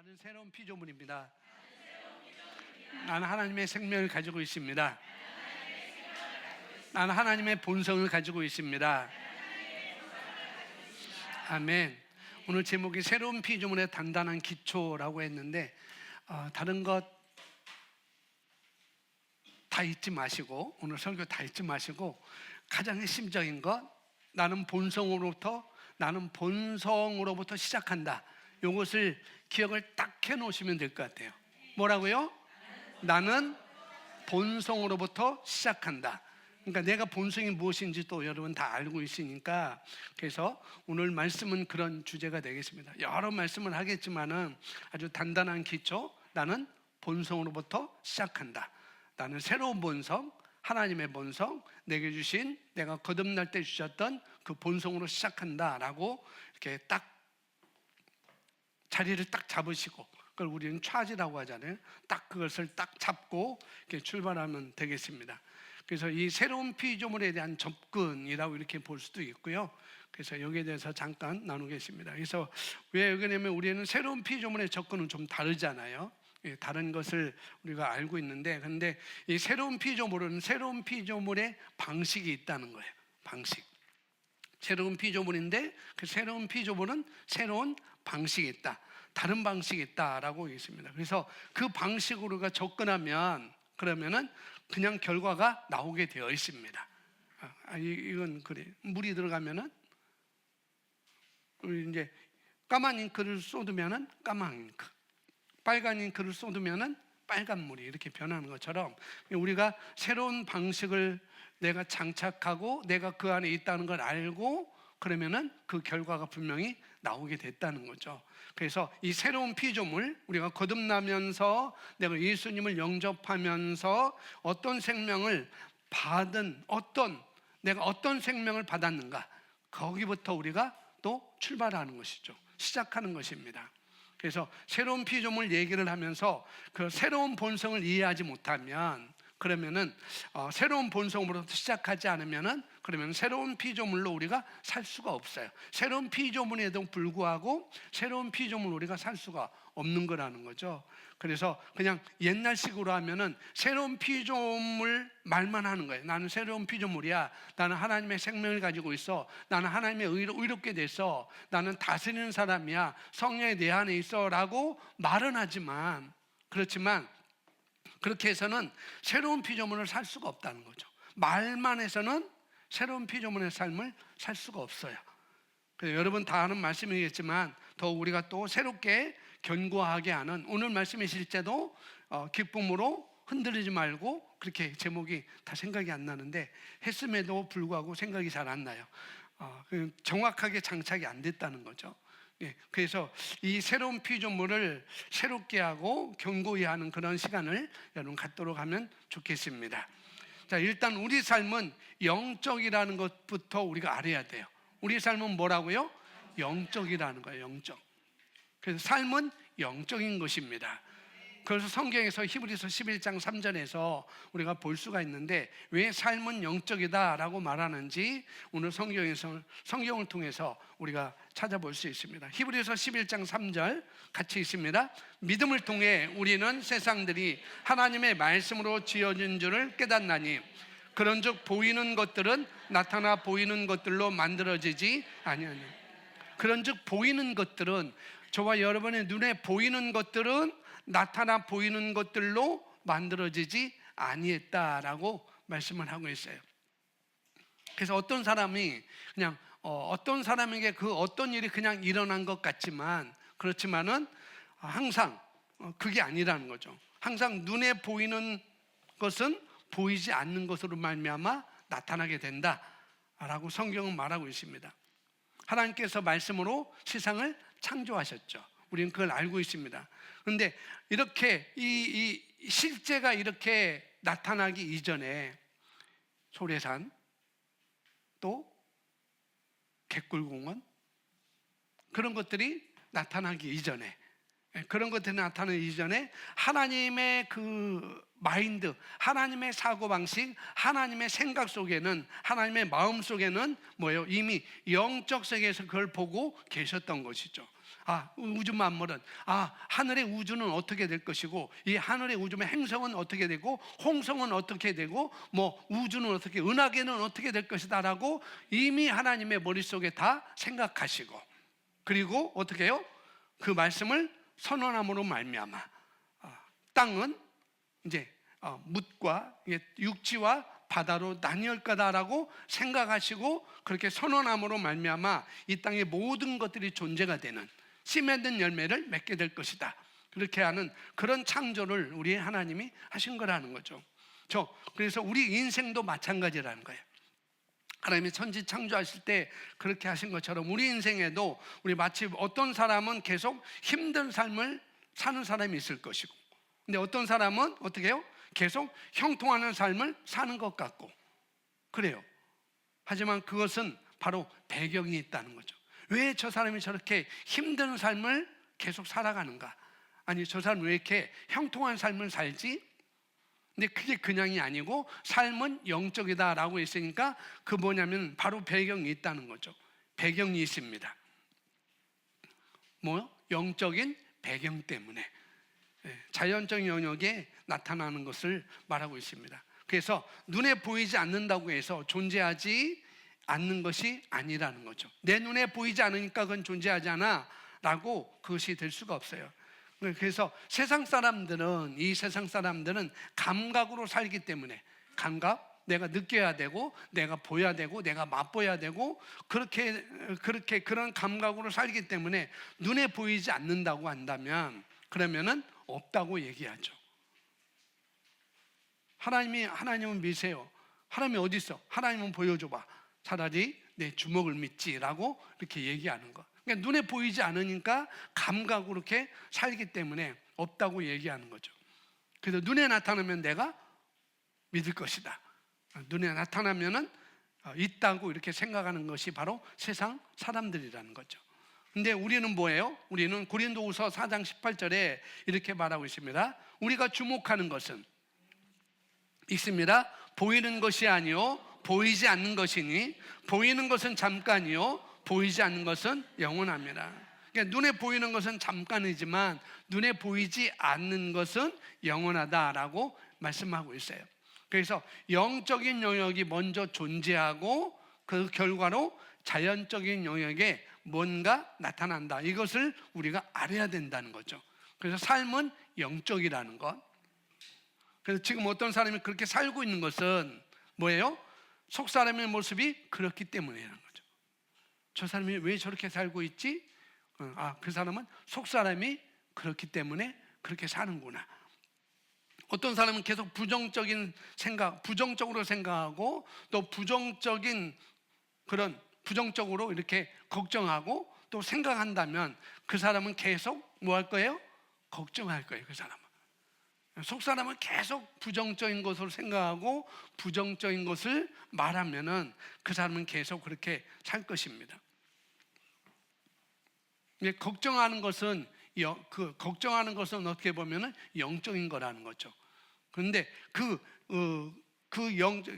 나는 새로운 피조물입니다. 나는 하나님의 생명을 가지고 있습니다. 나는 하나님의 본성을 가지고 있습니다. 아멘. 오늘 제목이 새로운 피조물의 단단한 기초라고 했는데 다른 것 다 잊지 마시고, 오늘 설교 다 잊지 마시고, 가장 핵심적인 것, 나는 본성으로부터 시작한다. 이것을 기억을 딱 해놓으시면 될 것 같아요. 뭐라고요? 나는 본성으로부터 시작한다. 그러니까 내가 본성이 무엇인지 또 여러분 다 알고 있으니까, 그래서 오늘 말씀은 그런 주제가 되겠습니다. 여러 말씀을 하겠지만은 아주 단단한 기초, 나는 본성으로부터 시작한다. 나는 새로운 본성, 하나님의 본성, 내게 주신, 내가 거듭날 때 주셨던 그 본성으로 시작한다라고 이렇게 딱 자리를 딱 잡으시고, 그걸 우리는 차지라고 하잖아요. 딱 그것을 딱 잡고 이렇게 출발하면 되겠습니다. 그래서 이 새로운 피조물에 대한 접근이라고 이렇게 볼 수도 있고요. 그래서 여기에 대해서 잠깐 나누겠습니다. 그래서 왜 그러냐면 우리는 새로운 피조물의 접근은 좀 다르잖아요. 다른 것을 우리가 알고 있는데, 그런데 이 새로운 피조물은 새로운 피조물의 방식이 있다는 거예요. 방식. 새로운 피조물인데 그 새로운 피조물은 새로운 방식이 있다. 다른 방식이 있다라고 있습니다. 그래서 그 방식으로 우리가 접근하면 그러면은 그냥 결과가 나오게 되어 있습니다. 이건 그래. 물이 들어가면은 우리 이제 까만 잉크를 쏟으면은 까만 잉크, 빨간 잉크를 쏟으면은 빨간 물이 이렇게 변하는 것처럼 우리가 새로운 방식을 내가 장착하고 내가 그 안에 있다는 걸 알고 그러면은 그 결과가 분명히 나오게 됐다는 거죠. 그래서 이 새로운 피조물, 우리가 거듭나면서 내가 예수님을 영접하면서 어떤 생명을 받은, 내가 어떤 생명을 받았는가, 거기부터 우리가 또 출발하는 것이죠. 시작하는 것입니다. 그래서 새로운 피조물 얘기를 하면서 그 새로운 본성을 이해하지 못하면, 그러면은 새로운 본성으로 시작하지 않으면은 그러면 새로운 피조물로 우리가 살 수가 없어요. 새로운 피조물에도 불구하고 새로운 피조물로 우리가 살 수가 없는 거라는 거죠. 그래서 그냥 옛날식으로 하면은 새로운 피조물 말만 하는 거예요. 나는 새로운 피조물이야. 나는 하나님의 생명을 가지고 있어. 나는 하나님의 의롭게 됐어. 나는 다스리는 사람이야. 성령이 내 안에 있어라고 말은 하지만, 그렇지만 그렇게 해서는 새로운 피조물을 살 수가 없다는 거죠. 말만 해서는 새로운 피조물의 삶을 살 수가 없어요. 그래서 여러분 다 아는 말씀이겠지만 더욱 우리가 또 새롭게 견고하게 하는, 오늘 말씀의 실제도 기쁨으로 흔들리지 말고, 그렇게 제목이 다 생각이 안 나는데 했음에도 불구하고 생각이 잘 안 나요. 정확하게 장착이 안 됐다는 거죠. 그래서 이 새로운 피조물을 새롭게 하고 견고히 하는 그런 시간을 여러분 갖도록 하면 좋겠습니다. 자, 일단 우리 삶은 영적이라는 것부터 우리가 알아야 돼요. 우리 삶은 뭐라고요? 영적이라는 거예요. 영적. 그래서 삶은 영적인 것입니다. 그래서 성경에서 히브리서 11장 3절에서 우리가 볼 수가 있는데, 왜 삶은 영적이다라고 말하는지 오늘 성경을 통해서 우리가 찾아볼 수 있습니다. 히브리서 11장 3절 같이 있습니다. 믿음을 통해 우리는 세상들이 하나님의 말씀으로 지어진 줄을 깨닫나니 그런즉 보이는 것들은 나타나 보이는 것들로 만들어지지 아니하니. 그런즉 보이는 것들은, 저와 여러분의 눈에 보이는 것들은 나타나 보이는 것들로 만들어지지 아니했다라고 말씀을 하고 있어요. 그래서 어떤 사람이 그냥 어떤 사람에게 그 어떤 일이 그냥 일어난 것 같지만, 그렇지만은 항상 그게 아니라는 거죠. 항상 눈에 보이는 것은 보이지 않는 것으로 말미암아 나타나게 된다라고 성경은 말하고 있습니다. 하나님께서 말씀으로 세상을 창조하셨죠. 우리는 그걸 알고 있습니다. 그런데 이렇게 이 실제가 이렇게 나타나기 이전에 소래산, 또 갯굴공원, 그런 것들이 나타나기 이전에, 그런 것들이 나타나기 이전에 하나님의 그 마인드, 하나님의 사고방식, 하나님의 생각 속에는, 하나님의 마음 속에는 뭐예요? 이미 영적 세계에서 그걸 보고 계셨던 것이죠. 우주 만물은, 하늘의 우주는 어떻게 될 것이고, 이 하늘의 우주의 행성은 어떻게 되고, 홍성은 어떻게 되고, 우주는 어떻게, 은하계는 어떻게 될 것이다 라고 이미 하나님의 머릿속에 다 생각하시고, 그리고 어떻게 해요? 그 말씀을 선언함으로 말미암아 땅은 이제 뭇과 육지와 바다로 나뉘을 거다라고 생각하시고, 그렇게 선언함으로 말미암아 이 땅의 모든 것들이 존재가 되는, 씨 맺는 열매를 맺게 될 것이다, 그렇게 하는 그런 창조를 우리 하나님이 하신 거라는 거죠. 그래서 우리 인생도 마찬가지라는 거예요. 하나님이 천지 창조하실 때 그렇게 하신 것처럼 우리 인생에도, 우리 마치 어떤 사람은 계속 힘든 삶을 사는 사람이 있을 것이고, 근데 어떤 사람은 어떻게 해요? 계속 형통하는 삶을 사는 것 같고 그래요. 하지만 그것은 바로 배경이 있다는 거죠. 왜 저 사람이 저렇게 힘든 삶을 계속 살아가는가? 아니, 저 사람은 왜 이렇게 형통한 삶을 살지? 근데 그게 그냥이 아니고 삶은 영적이다라고 했으니까 그 뭐냐면 바로 배경이 있다는 거죠. 배경이 있습니다. 뭐요? 영적인 배경 때문에 자연적 영역에 나타나는 것을 말하고 있습니다. 그래서 눈에 보이지 않는다고 해서 존재하지 않는 것이 아니라는 거죠. 내 눈에 보이지 않으니까 그건 존재하지 않아 라고 그것이 될 수가 없어요. 그래서 이 세상 사람들은 감각으로 살기 때문에, 감각, 내가 느껴야 되고 내가 보여야 되고 내가 맛보여야 되고 그렇게 그런 감각으로 살기 때문에 눈에 보이지 않는다고 한다면 그러면은 없다고 얘기하죠. 하나님은 믿으세요. 하나님이 어디 있어? 하나님은 보여줘봐. 차라리 내 주먹을 믿지라고 이렇게 얘기하는 거. 그러니까 눈에 보이지 않으니까 감각으로 이렇게 살기 때문에 없다고 얘기하는 거죠. 그래서 눈에 나타나면 내가 믿을 것이다. 눈에 나타나면은 있다고 이렇게 생각하는 것이 바로 세상 사람들이라는 거죠. 근데 우리는 뭐예요? 우리는 고린도후서 4장 18절에 이렇게 말하고 있습니다. 우리가 주목하는 것은 있습니다. 보이는 것이 아니요 보이지 않는 것이니, 보이는 것은 잠깐이요 보이지 않는 것은 영원합니다. 그러니까 눈에 보이는 것은 잠깐이지만 눈에 보이지 않는 것은 영원하다라고 말씀하고 있어요. 그래서 영적인 영역이 먼저 존재하고 그 결과로 자연적인 영역에 뭔가 나타난다. 이것을 우리가 알아야 된다는 거죠. 그래서 삶은 영적이라는 것. 그래서 지금 어떤 사람이 그렇게 살고 있는 것은 뭐예요? 속 사람의 모습이 그렇기 때문이라는 거죠. 저 사람이 왜 저렇게 살고 있지? 그 사람은 속 사람이 그렇기 때문에 그렇게 사는구나. 어떤 사람은 계속 부정적으로 생각하고 또 부정적으로 이렇게 걱정하고 또 생각한다면 그 사람은 계속 뭐 할 거예요? 걱정할 거예요. 그 사람은. 속 사람은 계속 부정적인 것으로 생각하고 부정적인 것을 말하면은 그 사람은 계속 그렇게 살 것입니다. 걱정하는 것은 어떻게 보면은 영적인 거라는 거죠. 그런데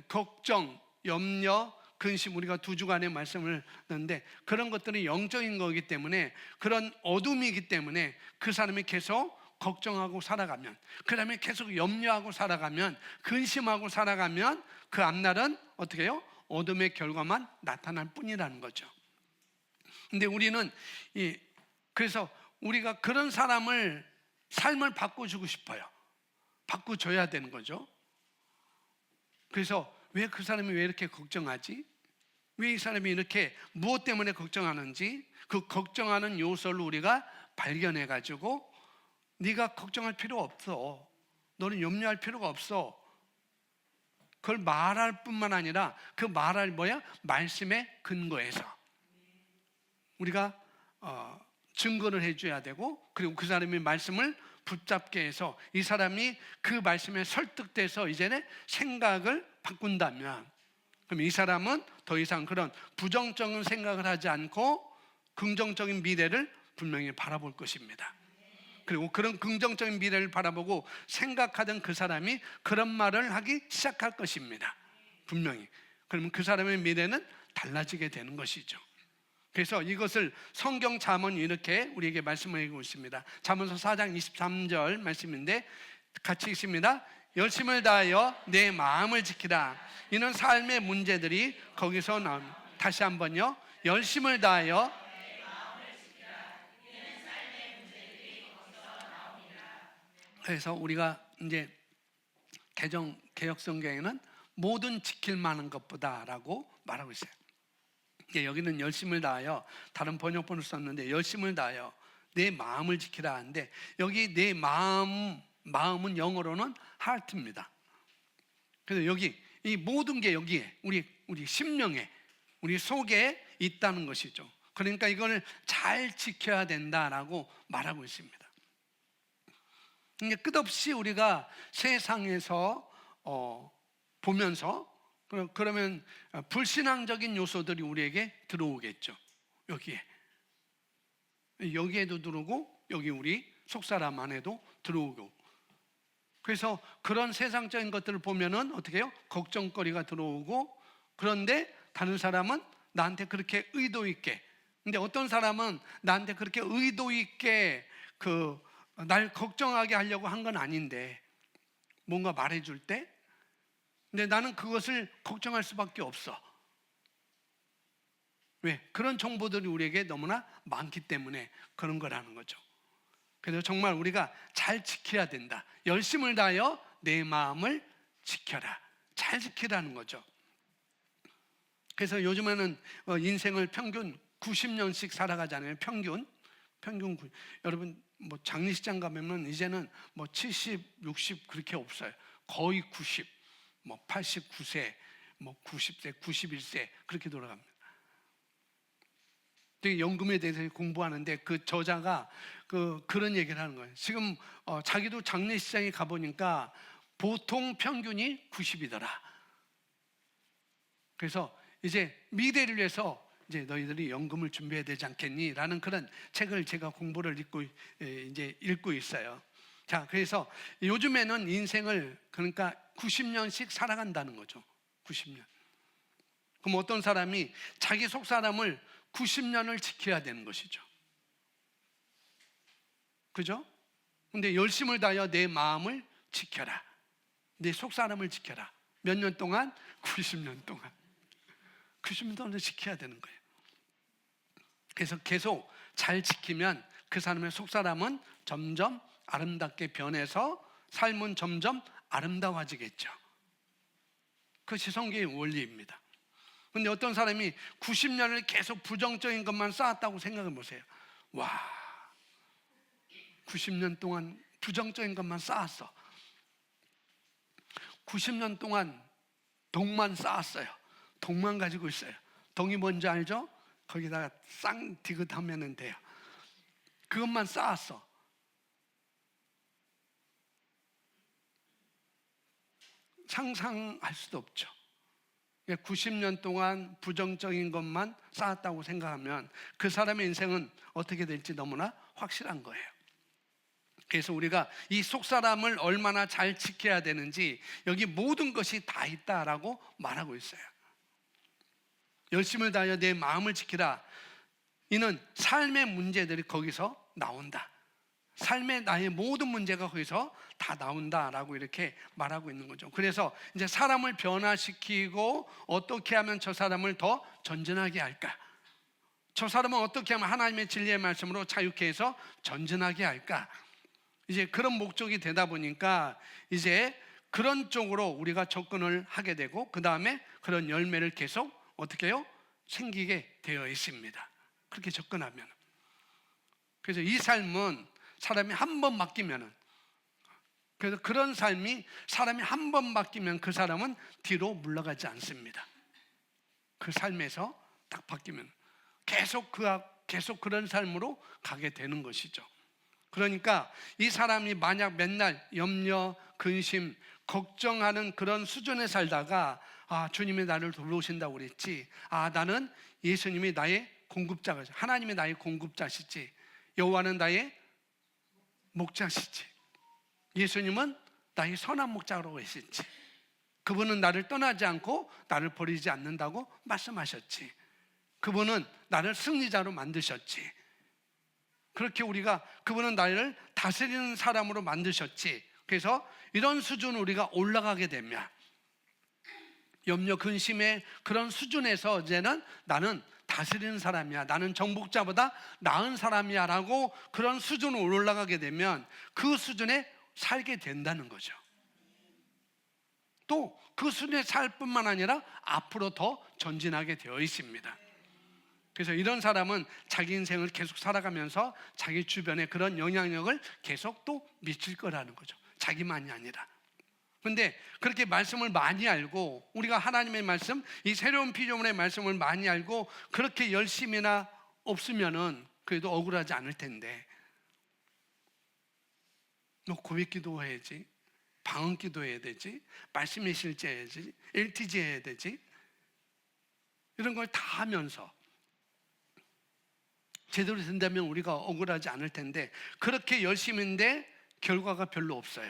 걱정, 염려, 근심, 우리가 2주간의 말씀을 듣는데 그런 것들은 영적인 거기 때문에, 그런 어둠이기 때문에 그 사람이 계속 걱정하고 살아가면, 그 다음에 계속 염려하고 살아가면, 근심하고 살아가면 그 앞날은 어떻게 해요? 어둠의 결과만 나타날 뿐이라는 거죠. 근데 우리는 그래서 우리가 그런 삶을 바꿔주고 싶어요. 바꿔줘야 되는 거죠. 그래서 왜 그 사람이 왜 이렇게 걱정하지? 왜 이 사람이 이렇게 무엇 때문에 걱정하는지, 그 걱정하는 요소를 우리가 발견해가지고 네가 걱정할 필요 없어, 너는 염려할 필요가 없어, 그걸 말할 뿐만 아니라 그 말할 말씀의 근거에서 우리가 증거를 해줘야 되고, 그리고 그 사람의 말씀을 붙잡게 해서 이 사람이 그 말씀에 설득돼서 이제는 생각을 바꾼다면, 그럼 이 사람은 더 이상 그런 부정적인 생각을 하지 않고 긍정적인 미래를 분명히 바라볼 것입니다. 그리고 그런 긍정적인 미래를 바라보고 생각하던 그 사람이 그런 말을 하기 시작할 것입니다. 분명히. 그러면 그 사람의 미래는 달라지게 되는 것이죠. 그래서 이것을 성경 잠언이 이렇게 우리에게 말씀을 해주고 있습니다. 잠언서 4장 23절 말씀인데 같이 읽습니다. 열심을 다하여 내 마음을 지키라. 이는 삶의 문제들이 거기서 나옵니다. 다시 한번요. 열심을 다하여 내 마음을 지키라. 이는 삶의 문제들이 거기서 나옵니다. 그래서 우리가 이제 개역 성경에는 모든 지킬 만한 것보다라고 말하고 있어요. 여기는 열심을 다하여, 다른 번역본을 썼는데 열심을 다하여 내 마음을 지키라 하는데, 여기 내 마음은 영어로는 heart입니다. 그래서 여기 이 모든 게 여기에 우리 심령에, 우리 속에 있다는 것이죠. 그러니까 이걸 잘 지켜야 된다라고 말하고 있습니다. 끝없이 우리가 세상에서 보면서, 그러면 불신앙적인 요소들이 우리에게 들어오겠죠. 여기에도 들어오고, 여기 우리 속사람 안에도 들어오고. 그래서 그런 세상적인 것들을 보면은 어떻게 해요? 걱정거리가 들어오고, 그런데 다른 사람은 나한테 그렇게 의도 있게, 근데 어떤 사람은 나한테 그렇게 의도 있게 날 걱정하게 하려고 한 건 아닌데 뭔가 말해줄 때, 근데 나는 그것을 걱정할 수밖에 없어. 왜? 그런 정보들이 우리에게 너무나 많기 때문에 그런 거라는 거죠. 그래서 정말 우리가 잘 지켜야 된다. 열심을 다하여 내 마음을 지켜라. 잘 지키라는 거죠. 그래서 요즘에는 인생을 평균 90년씩 살아가잖아요. 평균 여러분 뭐 장례식장 가면은 이제는 뭐 70, 60 그렇게 없어요. 거의 90, 뭐 89세, 뭐 90세, 91세 그렇게 돌아갑니다. 되게 연금에 대해서 공부하는데 그 저자가 그런 얘기를 하는 거예요. 지금 자기도 장례식장에 가보니까 보통 평균이 90이더라. 그래서 이제 미래를 위해서 이제 너희들이 연금을 준비해야 되지 않겠니? 라는 그런 책을 제가 공부를 읽고 있어요. 자, 그래서 요즘에는 인생을 그러니까 90년씩 살아간다는 거죠. 90년. 그럼 어떤 사람이 자기 속 사람을 90년을 지켜야 되는 것이죠. 그죠? 근데 열심을 다하여 내 마음을 지켜라. 내 속 사람을 지켜라. 몇 년 동안? 90년 동안. 90년 동안 지켜야 되는 거예요. 그래서 계속 잘 지키면 그 사람의 속 사람은 점점 아름답게 변해서 삶은 점점 아름다워지겠죠. 그것이 성경의 원리입니다. 근데 어떤 사람이 90년을 계속 부정적인 것만 쌓았다고 생각해 보세요. 와, 90년 동안 부정적인 것만 쌓았어. 90년 동안 동만 쌓았어요. 동만 가지고 있어요. 동이 뭔지 알죠? 거기다가 쌍디귿하면 돼요. 그것만 쌓았어. 상상할 수도 없죠. 90년 동안 부정적인 것만 쌓았다고 생각하면 그 사람의 인생은 어떻게 될지 너무나 확실한 거예요. 그래서 우리가 이 속사람을 얼마나 잘 지켜야 되는지 여기 모든 것이 다 있다라고 말하고 있어요. 열심을 다하여 내 마음을 지키라. 이는 삶의 문제들이 거기서 나온다. 삶의 나의 모든 문제가 거기서 다 나온다라고 이렇게 말하고 있는 거죠. 그래서 이제 사람을 변화시키고 어떻게 하면 저 사람을 더 전진하게 할까? 저 사람은 어떻게 하면 하나님의 진리의 말씀으로 자유케 해서 전진하게 할까? 이제 그런 목적이 되다 보니까 이제 그런 쪽으로 우리가 접근을 하게 되고 그 다음에 그런 열매를 계속 어떻게 해요? 생기게 되어 있습니다. 그렇게 접근하면. 그래서 이 삶은 사람이 한 번 맡기면은, 그래서 그런 삶이 사람이 한 번 맡기면 그 사람은 뒤로 물러가지 않습니다. 그 삶에서 딱 바뀌면 계속 그런 삶으로 가게 되는 것이죠. 그러니까 이 사람이 만약 맨날 염려, 근심, 걱정하는 그런 수준에 살다가 주님이 나를 돌보신다고 그랬지, 나는 예수님이 나의 공급자가, 하나님이 나의 공급자시지, 여호와는 나의 목자시지, 예수님은 나의 선한 목자라고 했었지, 그분은 나를 떠나지 않고 나를 버리지 않는다고 말씀하셨지, 그분은 나를 승리자로 만드셨지. 그렇게 그분은 나를 다스리는 사람으로 만드셨지. 그래서 이런 수준 우리가 올라가게 되면 염려, 근심의 그런 수준에서 이제는 나는 다스리는 사람이야, 나는 정복자보다 나은 사람이야 라고 그런 수준으로 올라가게 되면 그 수준에 살게 된다는 거죠. 또 그 수준에 살 뿐만 아니라 앞으로 더 전진하게 되어 있습니다. 그래서 이런 사람은 자기 인생을 계속 살아가면서 자기 주변에 그런 영향력을 계속 또 미칠 거라는 거죠. 자기만이 아니라. 그런데 그렇게 말씀을 많이 알고, 우리가 하나님의 말씀, 이 새로운 피조물의 말씀을 많이 알고 그렇게 열심히나 없으면은 그래도 억울하지 않을 텐데, 너 고백 기도해야지, 방언 기도해야 되지, 말씀의 실제해야지, LTG 해야 되지, 이런 걸 다 하면서 제대로 된다면 우리가 억울하지 않을 텐데, 그렇게 열심인데 결과가 별로 없어요.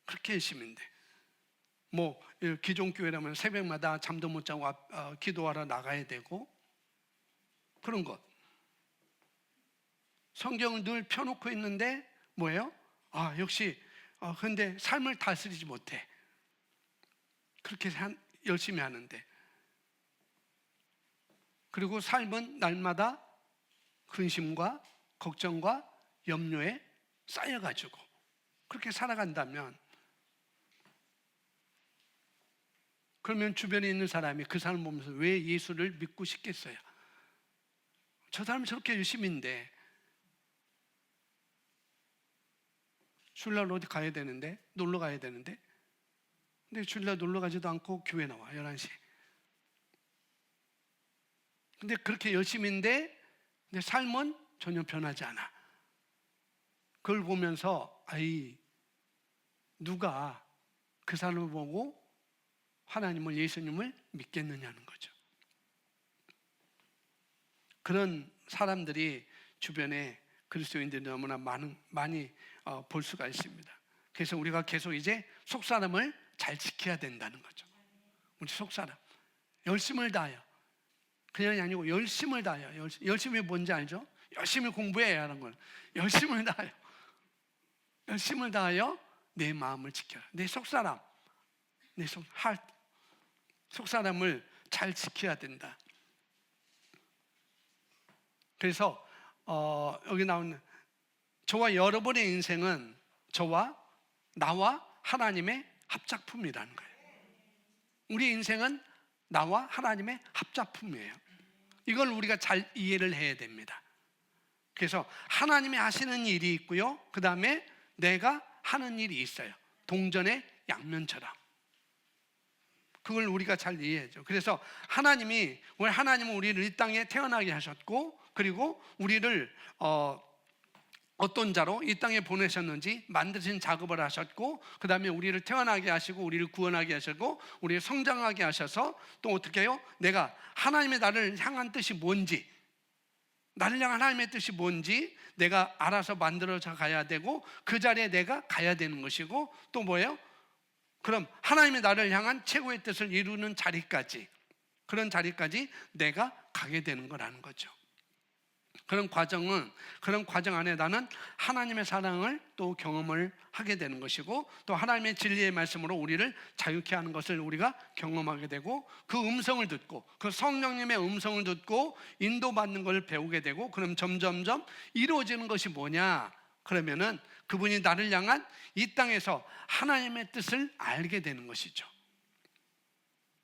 그렇게 열심인데 뭐 기존교회라면 새벽마다 잠도 못 자고 기도하러 나가야 되고, 그런 것. 성경을 늘 펴놓고 있는데 뭐예요? 역시 근데 삶을 다스리지 못해. 그렇게 열심히 하는데, 그리고 삶은 날마다 근심과 걱정과 염려에 쌓여가지고 그렇게 살아간다면, 그러면 주변에 있는 사람이 그 사람 보면서 왜 예수를 믿고 싶겠어요? 저 사람이 저렇게 열심인데, 주일날 어디 가야 되는데, 놀러 가야 되는데, 근데 주일날 놀러 가지도 않고 교회 나와 11시에. 근데 그렇게 열심인데 내 삶은 전혀 변하지 않아. 그걸 보면서 누가 그 사람을 보고 하나님을, 예수님을 믿겠느냐는 거죠. 그런 사람들이 주변에 그리스도인들이 너무나 많이 볼 수가 있습니다. 그래서 우리가 계속 이제 속사람을 잘 지켜야 된다는 거죠. 우리 속사람 열심을 다하여, 그냥이 아니고 열심을 다하여. 열심이 뭔지 알죠? 열심히 공부해야 하는 걸. 열심을 다하여 내 마음을 지켜라. 내 속사람, 내 속사람을 잘 지켜야 된다. 그래서 여기 나오는 저와 여러분의 인생은 나와 하나님의 합작품이라는 거예요. 우리 인생은 나와 하나님의 합작품이에요. 이걸 우리가 잘 이해를 해야 됩니다. 그래서 하나님이 하시는 일이 있고요, 그 다음에 내가 하는 일이 있어요. 동전의 양면처럼. 그걸 우리가 잘 이해해야죠. 그래서 하나님은 우리를 이 땅에 태어나게 하셨고, 그리고 우리를 어떤 자로 이 땅에 보내셨는지 만드신 작업을 하셨고, 그 다음에 우리를 태어나게 하시고 우리를 구원하게 하시고 우리를 성장하게 하셔서 또 어떻게 해요? 하나님의 나를 향한 뜻이 뭔지, 나를 향한 하나님의 뜻이 뭔지 내가 알아서 만들어져 가야 되고, 그 자리에 내가 가야 되는 것이고, 또 뭐예요? 그럼 하나님의 나를 향한 최고의 뜻을 이루는 자리까지, 그런 자리까지 내가 가게 되는 거라는 거죠. 그런 과정 안에 나는 하나님의 사랑을 또 경험을 하게 되는 것이고, 또 하나님의 진리의 말씀으로 우리를 자유케 하는 것을 우리가 경험하게 되고, 그 음성을 듣고, 그 성령님의 음성을 듣고 인도받는 걸 배우게 되고, 그럼 점점점 이루어지는 것이 뭐냐? 그러면은 그분이 나를 향한 이 땅에서 하나님의 뜻을 알게 되는 것이죠.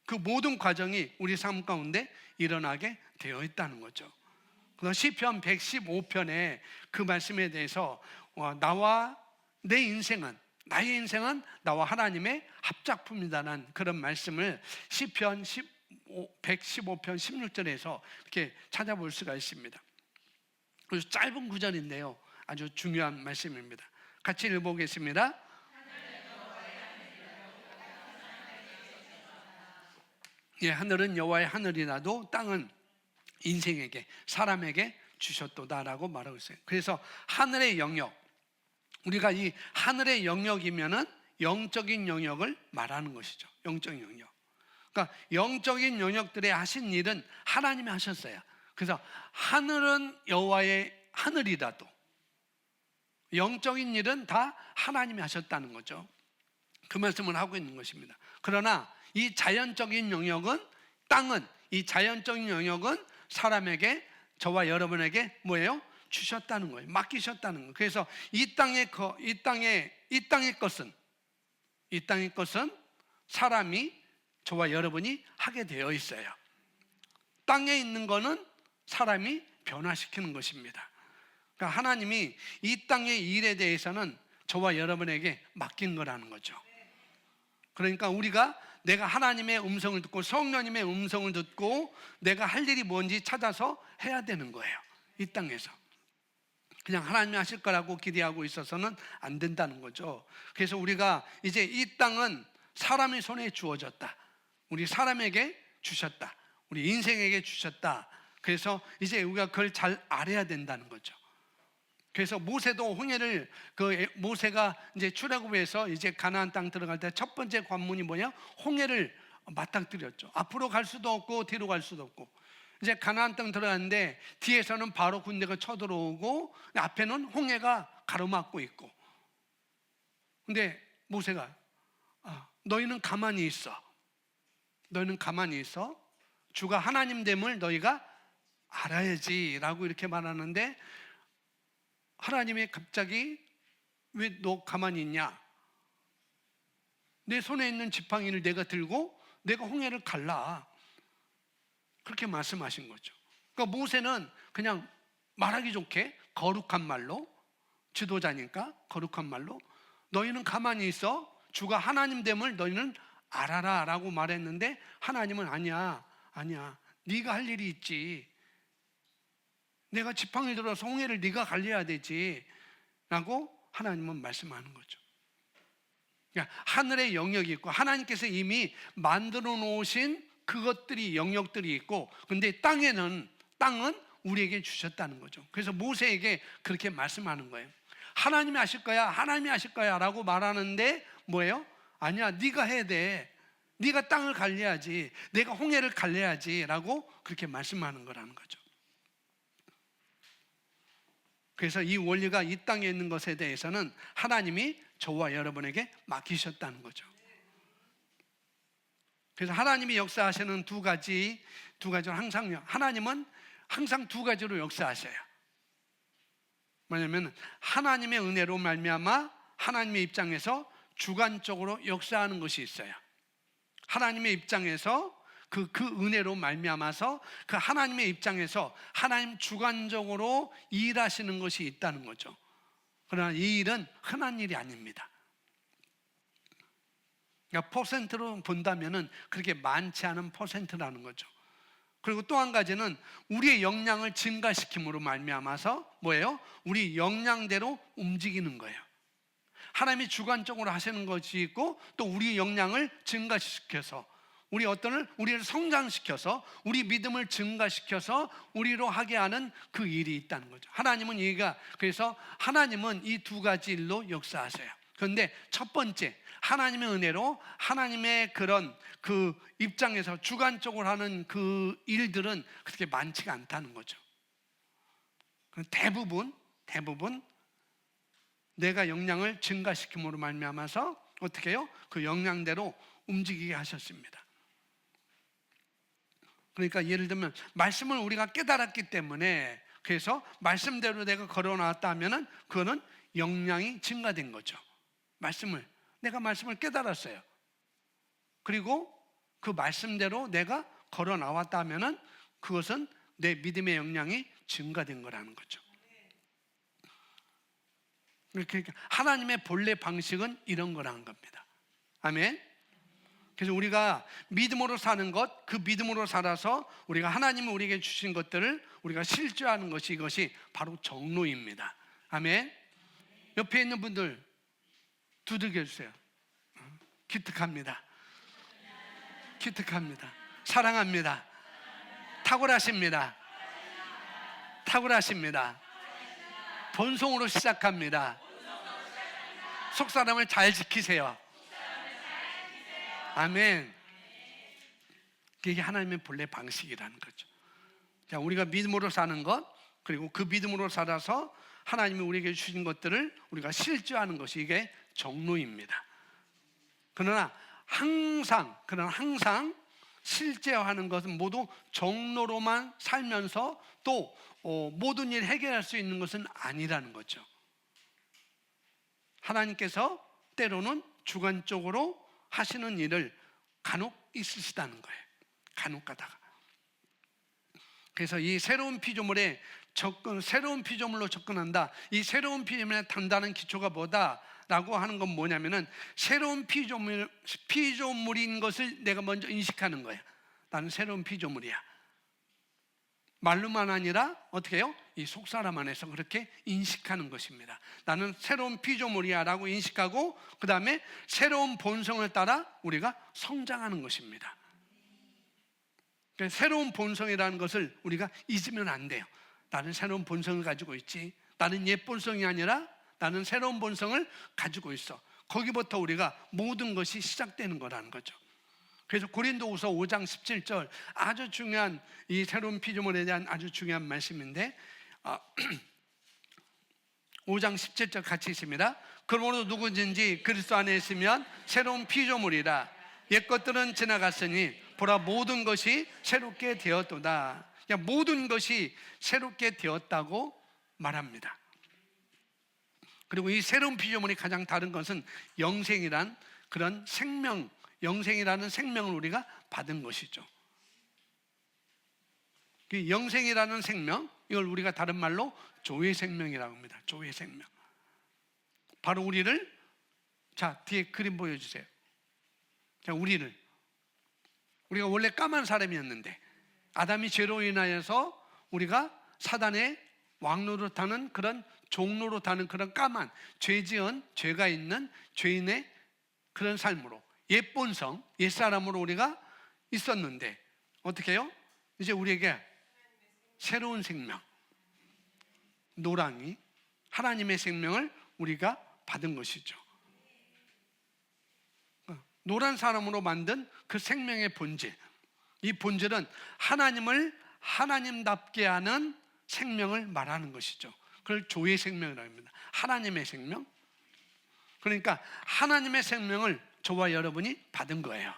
그 모든 과정이 우리 삶 가운데 일어나게 되어 있다는 거죠. 시편 115편에 그 말씀에 대해서 나의 인생은 나와 하나님의 합작품이다라는 그런 말씀을 시편 115편 16절에서 이렇게 찾아볼 수가 있습니다. 그래서 짧은 구절인데요, 아주 중요한 말씀입니다. 같이 읽어보겠습니다. 하늘은 여호와의 하늘이라도 땅은 인생에게, 사람에게 주셨도다라고 말하고 있어요. 그래서 하늘의 영역, 우리가 이 하늘의 영역이면은 영적인 영역을 말하는 것이죠. 영적인 영역. 그러니까 영적인 영역들에 하신 일은 하나님이 하셨어요. 그래서 하늘은 여호와의 하늘이라도 영적인 일은 다 하나님이 하셨다는 거죠. 그 말씀을 하고 있는 것입니다. 그러나 이 자연적인 영역은, 땅은, 이 자연적인 영역은 사람에게, 저와 여러분에게 뭐예요? 주셨다는 거예요. 맡기셨다는 거예요. 그래서 이 땅의 것은 사람이, 저와 여러분이 하게 되어 있어요. 땅에 있는 거는 사람이 변화시키는 것입니다. 그러니까 하나님이 이 땅의 일에 대해서는 저와 여러분에게 맡긴 거라는 거죠. 그러니까 우리가 내가 하나님의 음성을 듣고 성령님의 음성을 듣고 내가 할 일이 뭔지 찾아서 해야 되는 거예요. 이 땅에서 그냥 하나님이 하실 거라고 기대하고 있어서는 안 된다는 거죠. 그래서 우리가 이제 이 땅은 사람의 손에 주어졌다, 우리 사람에게 주셨다, 우리 인생에게 주셨다. 그래서 이제 우리가 그걸 잘 알아야 된다는 거죠. 그래서 모세도 홍해를, 모세가 이제 출애굽해서 이제 가나안 땅 들어갈 때 첫 번째 관문이 뭐냐? 홍해를 맞닥뜨렸죠. 앞으로 갈 수도 없고 뒤로 갈 수도 없고. 이제 가나안 땅 들어갔는데 뒤에서는 바로 군대가 쳐들어오고 앞에는 홍해가 가로막고 있고. 근데 모세가 너희는 가만히 있어. 너희는 가만히 있어. 주가 하나님 됨을 너희가 알아야지라고 이렇게 말하는데, 하나님이 갑자기 왜 너 가만히 있냐? 내 손에 있는 지팡이를 내가 들고 내가 홍해를 갈라. 그렇게 말씀하신 거죠. 그러니까 모세는 그냥 말하기 좋게 거룩한 말로, 지도자니까 거룩한 말로 너희는 가만히 있어. 주가 하나님 됨을 너희는 알아라 라고 말했는데, 하나님은 아니야. 네가 할 일이 있지. 내가 지팡이 들어서 홍해를 네가 갈려야 되지 라고 하나님은 말씀하는 거죠. 그러니까 하늘의 영역이 있고 하나님께서 이미 만들어 놓으신 그것들이, 영역들이 있고, 근데 땅은 우리에게 주셨다는 거죠. 그래서 모세에게 그렇게 말씀하는 거예요. 하나님이 하실 거야, 하나님이 하실 거야 라고 말하는데 뭐예요? 아니야, 네가 해야 돼. 네가 땅을 갈려야지, 내가 홍해를 갈려야지 라고 그렇게 말씀하는 거라는 거죠. 그래서 이 원리가 이 땅에 있는 것에 대해서는 하나님이 저와 여러분에게 맡기셨다는 거죠. 그래서 하나님이 역사하시는 두 가지로 하나님은 항상 두 가지로 역사하셔요. 뭐냐면 하나님의 은혜로 말미암아 하나님의 입장에서 주관적으로 역사하는 것이 있어요. 하나님의 입장에서 그 은혜로 말미암아서 그 하나님의 입장에서 하나님 주관적으로 일하시는 것이 있다는 거죠. 그러나 이 일은 흔한 일이 아닙니다. 그러니까 퍼센트로 본다면은 그렇게 많지 않은 퍼센트라는 거죠. 그리고 또 한 가지는 우리의 역량을 증가시킴으로 말미암아서 뭐예요? 우리 역량대로 움직이는 거예요. 하나님이 주관적으로 하시는 것이 있고, 또 우리의 역량을 증가시켜서 우리를 성장시켜서 우리 믿음을 증가시켜서 우리로 하게 하는 그 일이 있다는 거죠. 그래서 하나님은 이 두 가지 일로 역사하세요. 그런데 첫 번째, 하나님의 은혜로 하나님의 그런 그 입장에서 주관적으로 하는 그 일들은 그렇게 많지가 않다는 거죠. 대부분 내가 역량을 증가시킴으로 말미암아서 어떻게 해요? 그 역량대로 움직이게 하셨습니다. 그러니까 예를 들면 말씀을 우리가 깨달았기 때문에, 그래서 말씀대로 내가 걸어나왔다 하면은 그거는 역량이 증가된 거죠. 내가 말씀을 깨달았어요. 그리고 그 말씀대로 내가 걸어나왔다 하면은 그것은 내 믿음의 역량이 증가된 거라는 거죠. 그러니까 하나님의 본래 방식은 이런 거라는 겁니다. 아멘. 그래서 우리가 믿음으로 사는 것, 그 믿음으로 살아서 우리가 하나님이 우리에게 주신 것들을 우리가 실제하는 것이, 이것이 바로 정로입니다. 아멘. 옆에 있는 분들 두들겨 주세요. 기특합니다. 사랑합니다. 탁월하십니다. 본성으로 시작합니다. 속사람을 잘 지키세요. 아멘. 이게 하나님의 본래 방식이라는 거죠. 자, 우리가 믿음으로 사는 것, 그리고 그 믿음으로 살아서 하나님이 우리에게 주신 것들을 우리가 실제하는 것이 이게 정로입니다. 그러나 항상 실제화하는 것은 모두 정로로만 살면서 또 모든 일 해결할 수 있는 것은 아니라는 거죠. 하나님께서 때로는 주관적으로 하시는 일을 간혹 있으시다는 거예요. 간혹 가다가. 그래서 이 새로운 피조물로 접근한다. 이 새로운 피조물의 단단한 기초가 뭐다라고 하는 건 뭐냐면은 새로운 피조물인 것을 내가 먼저 인식하는 거야. 나는 새로운 피조물이야. 말로만 아니라 어떻게 해요? 이 속사람 안에서 그렇게 인식하는 것입니다. 나는 새로운 피조물이야 라고 인식하고 그 다음에 새로운 본성을 따라 우리가 성장하는 것입니다. 그러니까 새로운 본성이라는 것을 우리가 잊으면 안 돼요. 나는 새로운 본성을 가지고 있지. 나는 옛 본성이 아니라 나는 새로운 본성을 가지고 있어. 거기부터 우리가 모든 것이 시작되는 거라는 거죠. 그래서 고린도후서 5장 17절 아주 중요한 이 새로운 피조물에 대한 아주 중요한 말씀인데 5장 17절 같이 있습니다. 그러므로 누구든지 그리스도 안에 있으면 새로운 피조물이라. 옛 것들은 지나갔으니 보라 모든 것이 새롭게 되었도다. 그러니까 모든 것이 새롭게 되었다고 말합니다. 그리고 이 새로운 피조물이 가장 다른 것은 영생이란 그런 영생이라는 생명을 우리가 받은 것이죠. 그 영생이라는 생명, 이걸 우리가 다른 말로 조의 생명이라고 합니다. 조의 생명. 바로 우리를, 자, 뒤에 그림 보여주세요. 자, 우리가 원래 까만 사람이었는데 아담이 죄로 인하여서 우리가 사단의 왕노로 타는 그런 종로로 타는 그런 까만 죄가 있는 죄인의 그런 삶으로 옛 본성, 옛 사람으로 우리가 있었는데 어떻게 해요? 이제 우리에게 새로운 생명, 노랑이 하나님의 생명을 우리가 받은 것이죠. 노란 사람으로 만든 그 생명의 본질, 이 본질은 하나님을 하나님답게 하는 생명을 말하는 것이죠. 그걸 조의 생명이라고 합니다. 하나님의 생명. 그러니까 하나님의 생명을 저와 여러분이 받은 거예요.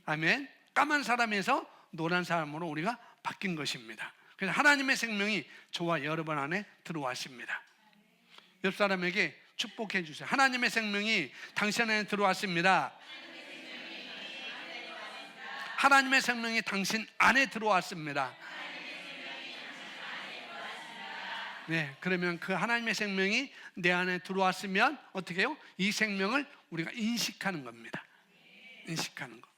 아멘. 까만 사람에서 노란 사람으로 우리가 바뀐 것입니다. 그래서 하나님의 생명이 저와 여러분 안에 들어왔습니다. 옆 사람에게 축복해 주세요. 하나님의 생명이 당신 안에 들어왔습니다. 하나님의 생명이 당신 안에 들어왔습니다. 네, 그러면 그 하나님의 생명이 내 안에 들어왔으면 어떻게 해요? 이 생명을 우리가 인식하는 겁니다. 인식하는 거.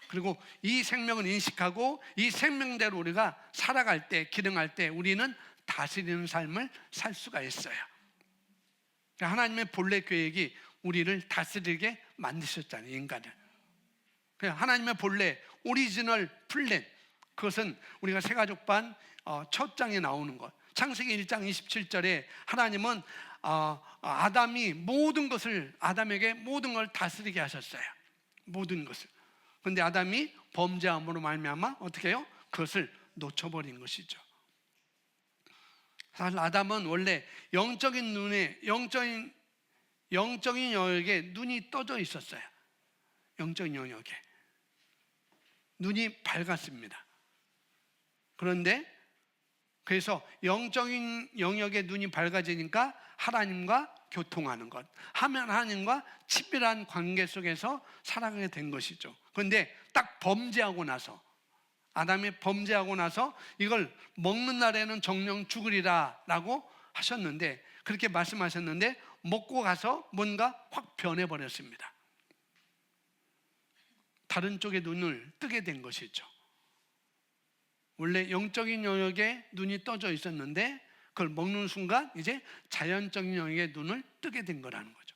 그리고 이 생명을 인식하고 이 생명대로 우리가 살아갈 때, 기능할 때 우리는 다스리는 삶을 살 수가 있어요. 하나님의 본래 계획이 우리를 다스리게 만드셨잖아요, 인간을. 하나님의 본래 오리지널 플랜, 그것은 우리가 세가족반 첫 장에 나오는 것. 창세기 1장 27절에 하나님은 아담에게 모든 걸 다스리게 하셨어요. 모든 것을. 그런데 아담이 범죄함으로 말미암아 어떻게 해요? 그것을 놓쳐버린 것이죠. 사실 아담은 원래 영적인 영역에 눈이 떠져 있었어요. 영적인 영역에 눈이 밝았습니다. 그런데 그래서 영적인 영역에 눈이 밝아지니까 하나님과 교통하는 것, 하나님과 친밀한 관계 속에서 살아가게 된 것이죠. 그런데 딱 아담이 범죄하고 나서 이걸 먹는 날에는 정령 죽으리라 라고 하셨는데, 그렇게 말씀하셨는데 먹고 가서 뭔가 확 변해버렸습니다. 다른 쪽의 눈을 뜨게 된 것이죠. 원래 영적인 영역에 눈이 떠져 있었는데 그걸 먹는 순간 이제 자연적인 영역에 눈을 뜨게 된 거라는 거죠.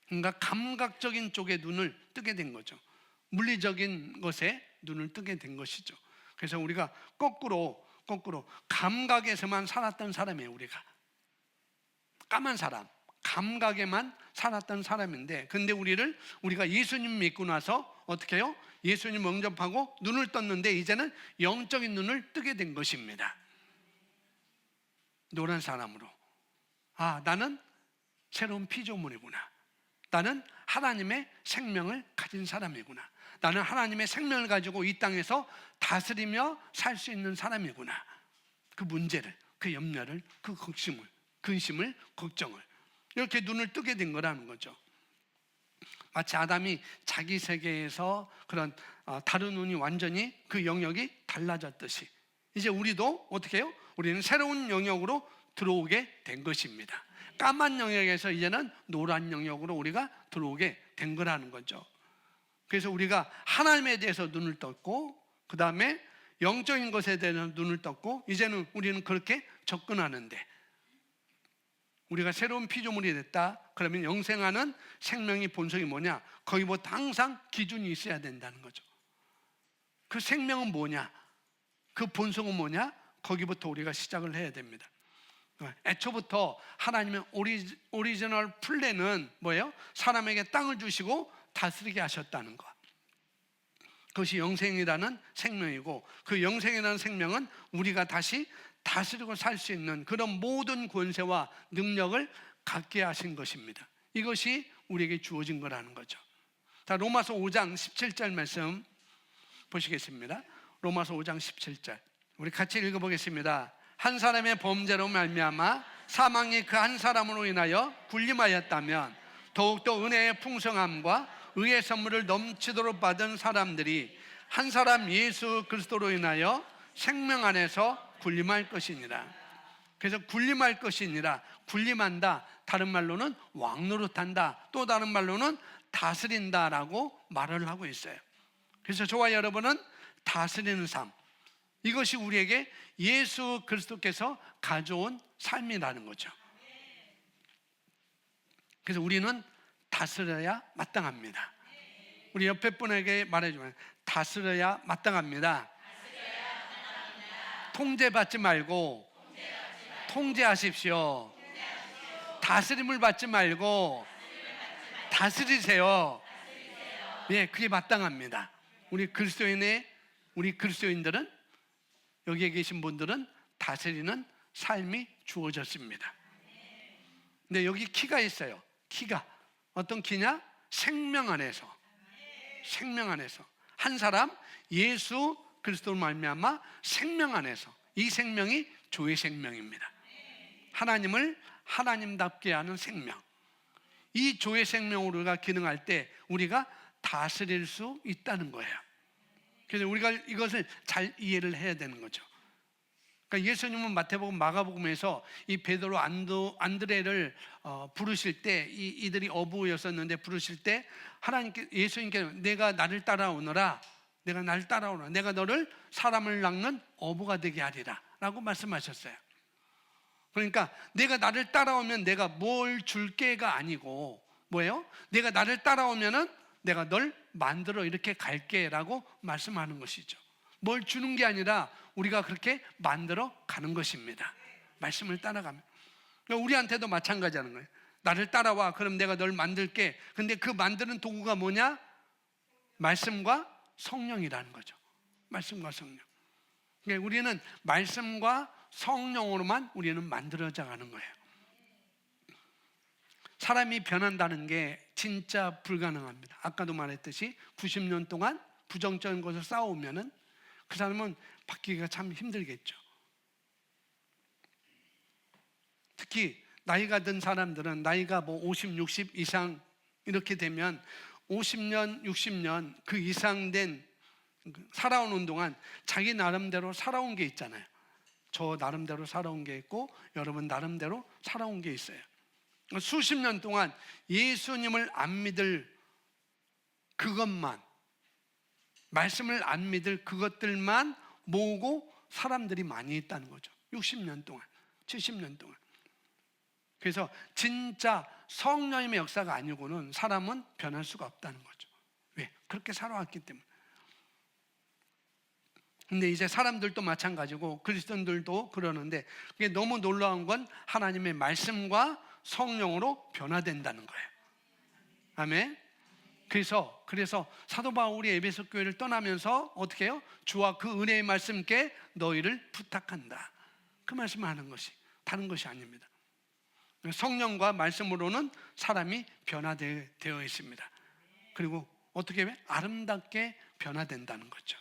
그러니까 감각적인 쪽에 눈을 뜨게 된 거죠. 물리적인 것에 눈을 뜨게 된 것이죠. 그래서 우리가 거꾸로 감각에서만 살았던 사람이에요. 우리가 까만 사람, 감각에만 살았던 사람인데, 근데 우리가 예수님 믿고 나서 어떻게 해요? 예수님 영접하고 눈을 떴는데 이제는 영적인 눈을 뜨게 된 것입니다. 노란 사람으로. 아, 나는 새로운 피조물이구나. 나는 하나님의 생명을 가진 사람이구나. 나는 하나님의 생명을 가지고 이 땅에서 다스리며 살 수 있는 사람이구나. 그 문제를, 그 염려를, 그 걱심을, 근심을, 걱정을 이렇게 눈을 뜨게 된 거라는 거죠. 마치 아담이 자기 세계에서 그런 다른 눈이 완전히 그 영역이 달라졌듯이 이제 우리도 어떻게 해요? 우리는 새로운 영역으로 들어오게 된 것입니다. 까만 영역에서 이제는 노란 영역으로 우리가 들어오게 된 거라는 거죠. 그래서 우리가 하나님에 대해서 눈을 떴고 그 다음에 영적인 것에 대해서 눈을 떴고 이제는 우리는 그렇게 접근하는데 우리가 새로운 피조물이 됐다. 그러면 영생하는 생명의 본성이 뭐냐? 거기부터 항상 기준이 있어야 된다는 거죠. 그 생명은 뭐냐? 그 본성은 뭐냐? 거기부터 우리가 시작을 해야 됩니다. 애초부터 하나님의 오리지널 플랜은 뭐예요? 사람에게 땅을 주시고 다스리게 하셨다는 것. 그것이 영생이라는 생명이고 그 영생이라는 생명은 우리가 다시 다스리고 살 수 있는 그런 모든 권세와 능력을 갖게 하신 것입니다. 이것이 우리에게 주어진 거라는 거죠. 자, 로마서 5장 17절 말씀 보시겠습니다. 로마서 5장 17절 우리 같이 읽어보겠습니다. 한 사람의 범죄로 말미암아 사망이 그 한 사람으로 인하여 군림하였다면 더욱더 은혜의 풍성함과 의의 선물을 넘치도록 받은 사람들이 한 사람 예수 그리스도로 인하여 생명 안에서 군림할 것이니라. 그래서 군림할 것이니라, 군림한다, 다른 말로는 왕노릇한다, 또 다른 말로는 다스린다라고 말을 하고 있어요. 그래서 저와 여러분은 다스리는 삶, 이것이 우리에게 예수 그리스도께서 가져온 삶이라는 거죠. 그래서 우리는 다스려야 마땅합니다. 우리 옆에 분에게 말해주면 다스려야 마땅합니다. 통제받지 말고 통제하십시오. 다스림을 받지 말고 다스리세요. 예, 그게 마땅합니다. 우리 그리스도인들은 여기에 계신 분들은 다스리는 삶이 주어졌습니다. 근데 여기 키가 있어요. 키가 어떤 키냐? 생명 안에서 한 사람 예수 그리스도로 말미암아 생명 안에서 이 생명이 조의 생명입니다. 하나님을 하나님답게 하는 생명. 이 조의 생명으로 우리가 기능할 때 우리가 다스릴 수 있다는 거예요. 그래서 우리가 이것을 잘 이해를 해야 되는 거죠. 그러니까 예수님은 마태복음, 마가복음에서 이 베드로, 안드레를 부르실 때 이들이 어부였었는데 부르실 때 예수님께서 내가 나를 따라오너라. 내가 너를 사람을 낚는 어부가 되게 하리라 라고 말씀하셨어요. 그러니까 내가 나를 따라오면 내가 뭘 줄게가 아니고 뭐예요? 내가 나를 따라오면은 내가 널 만들어 이렇게 갈게 라고 말씀하는 것이죠. 뭘 주는 게 아니라 우리가 그렇게 만들어 가는 것입니다. 말씀을 따라가면. 그러니까 우리한테도 마찬가지하는 거예요. 나를 따라와. 그럼 내가 널 만들게. 근데 그 만드는 도구가 뭐냐? 말씀과 성령이라는 거죠. 말씀과 성령. 그러니까 우리는 말씀과 성령으로만 우리는 만들어져 가는 거예요. 사람이 변한다는 게 진짜 불가능합니다. 아까도 말했듯이 90년 동안 부정적인 것을 쌓아오면은 그 사람은 바뀌기가 참 힘들겠죠. 특히 나이가 든 사람들은 나이가 50, 60 이상 이렇게 되면 50년, 60년 그 이상 된 살아오는 동안 자기 나름대로 살아온 게 있잖아요. 저 나름대로 살아온 게 있고 여러분 나름대로 살아온 게 있어요. 수십 년 동안 예수님을 안 믿을 그것만, 말씀을 안 믿을 그것들만 모으고 사람들이 많이 있다는 거죠. 60년 동안, 70년 동안. 그래서 진짜 성령님의 역사가 아니고는 사람은 변할 수가 없다는 거죠. 왜? 그렇게 살아왔기 때문에. 근데 이제 사람들도 마찬가지고 그리스도인들도 그러는데 그게 너무 놀라운 건 하나님의 말씀과 성령으로 변화된다는 거예요. 아멘. 그래서 사도 바울이 에베소 교회를 떠나면서 어떻게 해요? 주와 그 은혜의 말씀께 너희를 부탁한다. 그 말씀을 하는 것이 다른 것이 아닙니다. 성령과 말씀으로는 사람이 변화되어 있습니다. 그리고 어떻게 아름답게 변화된다는 거죠.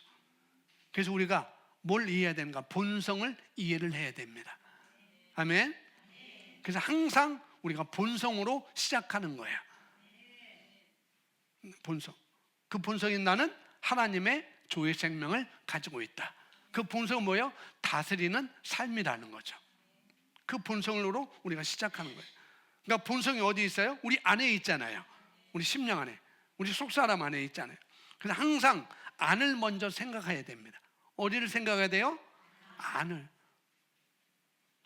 그래서 우리가 뭘 이해해야 되는가? 본성을 이해를 해야 됩니다. 아멘. 그래서 항상 우리가 본성으로 시작하는 거예요. 본성. 그 본성인 나는 하나님의 조의 생명을 가지고 있다. 그 본성은 뭐예요? 다스리는 삶이라는 거죠. 그 본성으로 우리가 시작하는 거예요. 그러니까 본성이 어디 있어요? 우리 안에 있잖아요. 우리 심령 안에, 우리 속사람 안에 있잖아요. 그래서 항상 안을 먼저 생각해야 됩니다. 어디를 생각해야 돼요? 안을.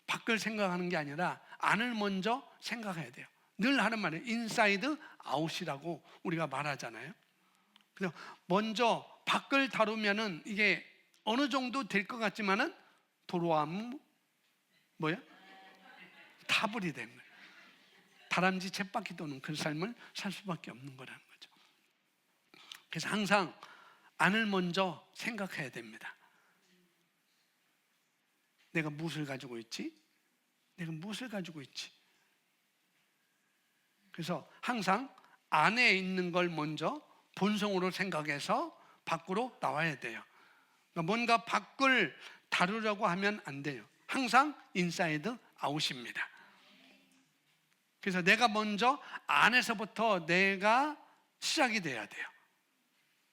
밖을 생각하는 게 아니라 안을 먼저 생각해야 돼요. 늘 하는 말이에요. 인사이드 아웃이라고 우리가 말하잖아요. 그래서 먼저 밖을 다루면은 이게 어느 정도 될 것 같지만은 도로하면 뭐야? 타불이 된 거예요. 다람쥐 쳇바퀴 도는 그 삶을 살 수밖에 없는 거라는 거죠. 그래서 항상 안을 먼저 생각해야 됩니다. 내가 무엇을 가지고 있지? 내가 무엇을 가지고 있지? 그래서 항상 안에 있는 걸 먼저 본성으로 생각해서 밖으로 나와야 돼요. 그러니까 뭔가 밖을 다루려고 하면 안 돼요. 항상 인사이드 아웃입니다. 그래서 내가 먼저 안에서부터 내가 시작이 돼야 돼요.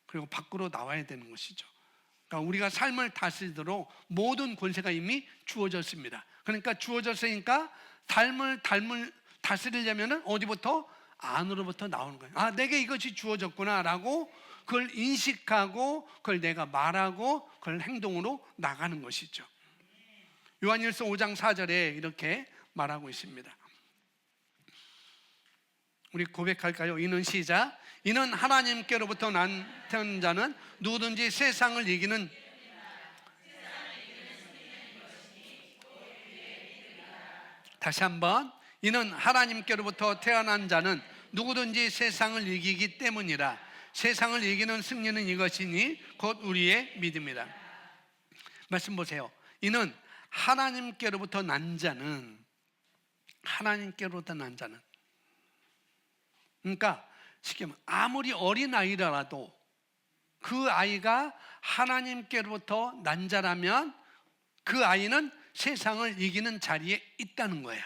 그리고 밖으로 나와야 되는 것이죠. 그러니까 우리가 삶을 다스리도록 모든 권세가 이미 주어졌습니다. 그러니까 주어졌으니까 삶을 다스리려면 어디부터? 안으로부터 나오는 거예요. 아, 내게 이것이 주어졌구나 라고 그걸 인식하고 그걸 내가 말하고 그걸 행동으로 나가는 것이죠. 요한일서 5장 4절에 이렇게 말하고 있습니다. 우리 고백할까요? 이는 시작. 이는 하나님께로부터 태어난 자는 누구든지 세상을 이기는 다시 한번. 이는 하나님께로부터 태어난 자는 누구든지 세상을 이기기 때문이라. 세상을 이기는 승리는 이것이니 곧 우리의 믿음이다. 말씀 보세요. 이는 하나님께로부터 난 자는 그러니까 쉽게 말하면 아무리 어린아이라도 그 아이가 하나님께로부터 난 자라면 그 아이는 세상을 이기는 자리에 있다는 거예요.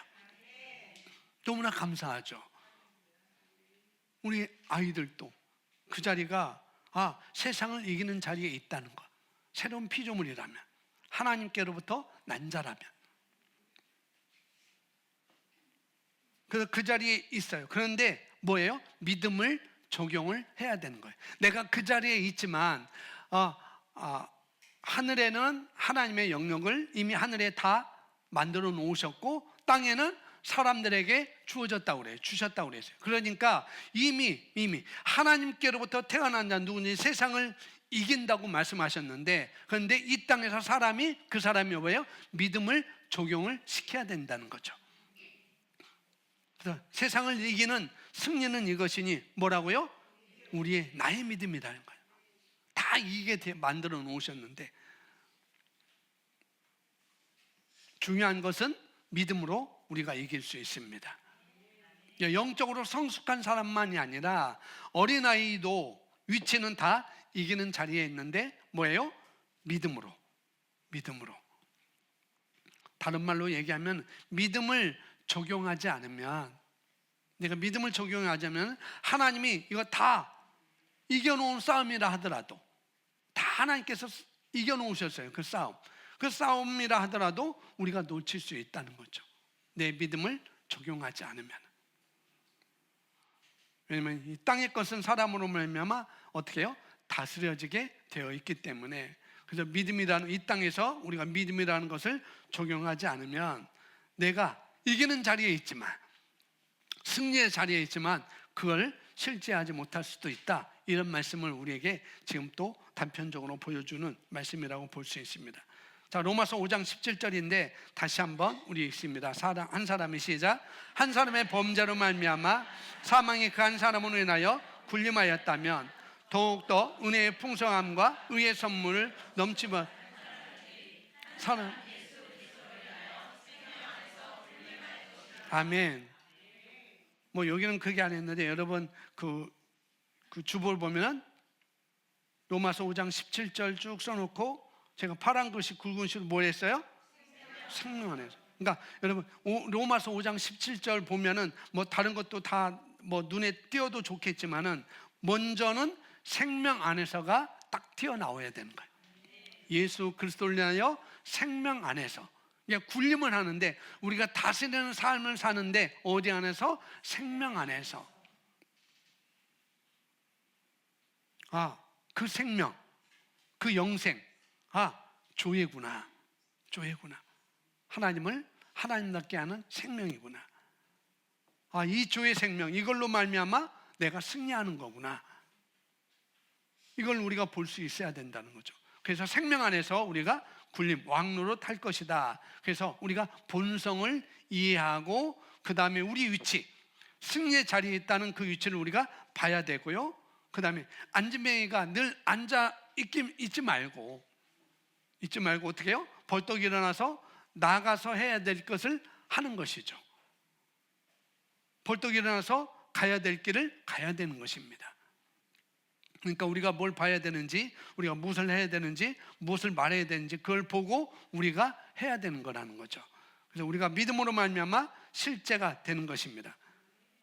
너무나 감사하죠. 우리 아이들도 그 자리가 세상을 이기는 자리에 있다는 것. 새로운 피조물이라면, 하나님께로부터 난 자라면. 그래서 그 자리에 있어요. 그런데 뭐예요? 믿음을 적용을 해야 되는 거예요. 내가 그 자리에 있지만 하늘에는 하나님의 영역을 이미 하늘에 다 만들어 놓으셨고 땅에는 사람들에게 주어졌다고 그래요. 주셨다고 그랬어요. 그러니까 이미 하나님께로부터 태어난 자 누구든지 세상을 이긴다고 말씀하셨는데, 그런데 이 땅에서 그 사람이 뭐예요? 믿음을 적용을 시켜야 된다는 거죠. 그래서 세상을 이기는 승리는 이것이니 뭐라고요? 나의 믿음이라는 거예요. 다 이기게 만들어 놓으셨는데 중요한 것은 믿음으로 우리가 이길 수 있습니다. 영적으로 성숙한 사람만이 아니라 어린아이도 위치는 다 이기는 자리에 있는데 뭐예요? 믿음으로. 다른 말로 얘기하면 믿음을 적용하지 않으면, 내가 믿음을 적용하자면 하나님이 이거 다 이겨놓은 싸움이라 하더라도, 다 하나님께서 이겨놓으셨어요. 그 싸움이라 하더라도 우리가 놓칠 수 있다는 거죠. 내 믿음을 적용하지 않으면. 왜냐하면 이 땅의 것은 사람으로 말미암아 어떻게 해요? 다스려지게 되어 있기 때문에. 그래서 믿음이라는, 이 땅에서 우리가 믿음이라는 것을 적용하지 않으면 내가 이기는 자리에 있지만, 승리의 자리에 있지만 그걸 실제하지 못할 수도 있다. 이런 말씀을 우리에게 지금 또 단편적으로 보여주는 말씀이라고 볼 수 있습니다. 자, 로마서 5장 17절인데 다시 한번 우리 읽습니다. 한 사람이 시작. 한 사람의 범죄로 말미암아 사망이 그 한 사람으로 인하여 군림하였다면 더욱더 은혜의 풍성함과 의의 선물을 넘치며 사는. 아멘. 뭐 여기는 그게 안 했는데 여러분 그 주보를 보면은 로마서 5장 17절 쭉 써놓고 제가 파란 글씨 굵은 시로 뭘 했어요? 생명 안에서. 그러니까 여러분 로마서 5장 17절 보면은 뭐 다른 것도 다 뭐 눈에 띄어도 좋겠지만은 먼저는 생명 안에서가 딱 튀어나와야 되는 거예요. 예수 그리스도를 위하여 생명 안에서. 그러니까 군림을 하는데 우리가 다스리는 삶을 사는데 어디 안에서? 생명 안에서. 그 생명, 그 영생, 조회구나. 조회구나. 하나님을 하나님답게 하는 생명이구나. 이 조의 생명, 이걸로 말미암아 내가 승리하는 거구나. 이걸 우리가 볼 수 있어야 된다는 거죠. 그래서 생명 안에서 우리가 군림, 왕로로 탈 것이다. 그래서 우리가 본성을 이해하고 그 다음에 우리 위치, 승리의 자리에 있다는 그 위치를 우리가 봐야 되고요. 그 다음에 앉으매가 늘 앉아 있지 말고 어떻게 해요? 벌떡 일어나서 나가서 해야 될 것을 하는 것이죠. 벌떡 일어나서 가야 될 길을 가야 되는 것입니다. 그러니까 우리가 뭘 봐야 되는지, 우리가 무엇을 해야 되는지, 무엇을 말해야 되는지 그걸 보고 우리가 해야 되는 거라는 거죠. 그래서 우리가 믿음으로 말미암아 실제가 되는 것입니다.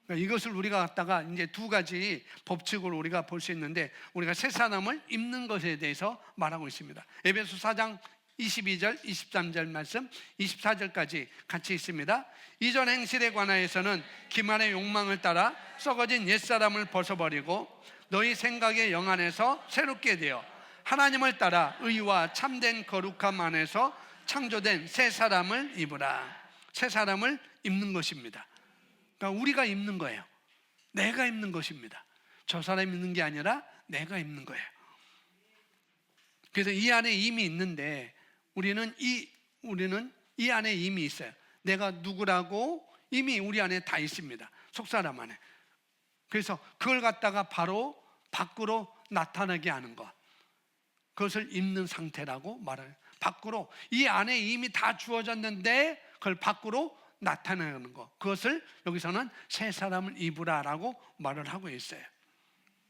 그러니까 이것을 우리가 갖다가 이제 두 가지 법칙으로 우리가 볼 수 있는데 우리가 새 사람을 입는 것에 대해서 말하고 있습니다. 에베소 4장 22절, 23절 말씀, 24절까지 같이 있습니다. 이전 행실에 관하여서는 기만의 욕망을 따라 썩어진 옛사람을 벗어버리고 너희 생각의 영 안에서 새롭게 되어 하나님을 따라 의와 참된 거룩함 안에서 창조된 새 사람을 입으라. 새 사람을 입는 것입니다. 그러니까 우리가 입는 거예요. 내가 입는 것입니다. 저 사람이 입는 게 아니라 내가 입는 거예요. 그래서 이 안에 이미 있는데 우리는 이 안에 이미 있어요. 내가 누구라고 이미 우리 안에 다 있습니다. 속사람 안에. 그래서 그걸 갖다가 바로 밖으로 나타나게 하는 것, 그것을 입는 상태라고 말해요. 밖으로 이 안에 이미 다 주어졌는데 그걸 밖으로 나타내는 것, 그것을 여기서는 새 사람을 입으라라고 말을 하고 있어요.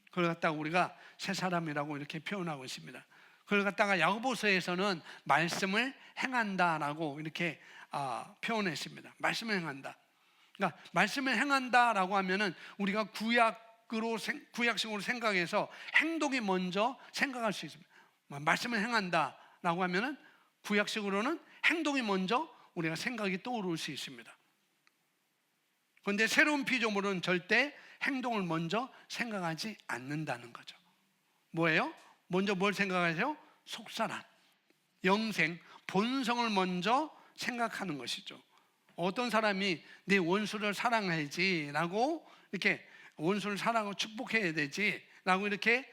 그걸 갖다가 우리가 새 사람이라고 이렇게 표현하고 있습니다. 그걸 갖다가 야고보서에서는 말씀을 행한다라고 이렇게 표현했습니다. 말씀을 행한다. 그러니까 말씀을 행한다라고 하면은 우리가 구약식으로 생각해서 행동이 먼저 생각할 수 있습니다. 말씀을 행한다라고 하면은 구약식으로는 행동이 먼저 우리가 생각이 떠오를 수 있습니다. 그런데 새로운 피조물은 절대 행동을 먼저 생각하지 않는다는 거죠. 뭐예요? 먼저 뭘 생각하세요? 속사람, 영생, 본성을 먼저 생각하는 것이죠. 어떤 사람이 내 원수를 사랑해야지 라고 이렇게 원수를 사랑하고 축복해야 되지 라고 이렇게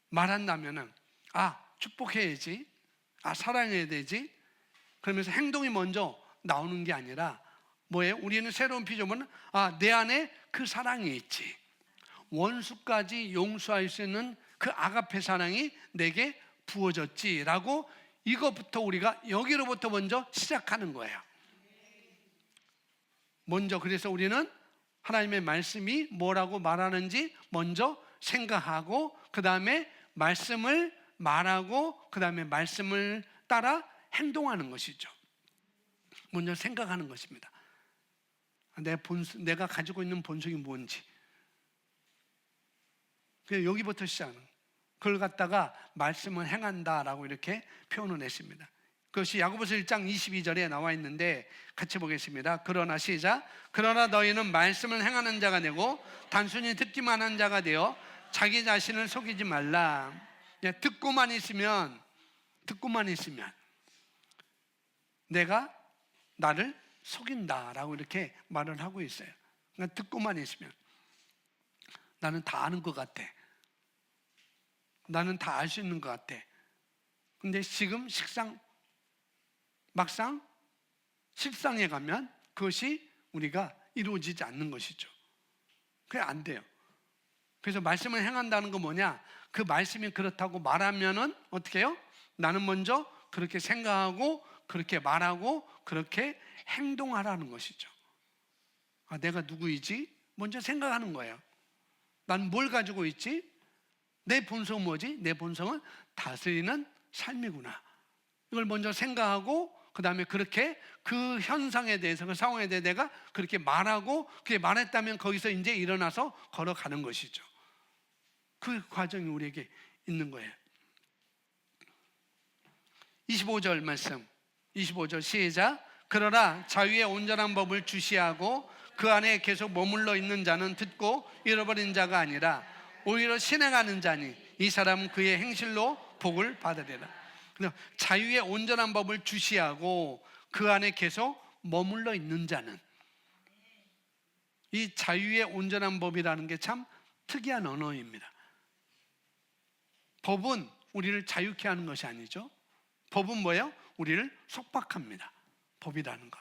말한다면은 축복해야지, 사랑해야 되지, 그러면서 행동이 먼저 나오는 게 아니라 뭐예요? 우리는 새로운 피조물은 내 안에 그 사랑이 있지, 원수까지 용서할 수 있는 그 아가페 사랑이 내게 부어졌지라고, 이것부터 우리가 여기로부터 먼저 시작하는 거예요. 먼저. 그래서 우리는 하나님의 말씀이 뭐라고 말하는지 먼저 생각하고 그 다음에 말씀을 말하고 그 다음에 말씀을 따라 행동하는 것이죠. 먼저 생각하는 것입니다. 내가 가지고 있는 본성이 뭔지, 여기부터 시작하는, 그걸 갖다가 말씀을 행한다라고 이렇게 표현을 했습니다. 그것이 야고보서 1장 22절에 나와 있는데 같이 보겠습니다. 그러나 시작. 그러나 너희는 말씀을 행하는 자가 되고 단순히 듣기만 한 자가 되어 자기 자신을 속이지 말라. 듣고만 있으면 내가 나를 속인다라고 이렇게 말을 하고 있어요. 그러니까 듣고만 있으면 나는 다 아는 것 같아, 나는 다 알 수 있는 것 같아. 근데 지금 막상 실상에 가면 그것이 우리가 이루어지지 않는 것이죠. 그게 안 돼요. 그래서 말씀을 행한다는 건 뭐냐? 그 말씀이 그렇다고 말하면은 어떻게 해요? 나는 먼저 그렇게 생각하고 그렇게 말하고 그렇게 행동하라는 것이죠. 아, 내가 누구이지? 먼저 생각하는 거예요. 난 뭘 가지고 있지? 내 본성은 뭐지? 내 본성은 다스리는 삶이구나. 이걸 먼저 생각하고 그 다음에 그렇게 그 현상에 대해서, 그 상황에 대해 내가 그렇게 말하고, 그게 말했다면 거기서 이제 일어나서 걸어가는 것이죠. 그 과정이 우리에게 있는 거예요. 25절 말씀, 25절 시작. 그러나 자유의 온전한 법을 주시하고 그 안에 계속 머물러 있는 자는 듣고 잃어버린 자가 아니라 오히려 신행하는 자니 이 사람은 그의 행실로 복을 받으리라. 자유의 온전한 법을 주시하고 그 안에 계속 머물러 있는 자는, 이 자유의 온전한 법이라는 게 참 특이한 언어입니다. 법은 우리를 자유케 하는 것이 아니죠. 법은 뭐예요? 우리를 속박합니다. 법이라는 거.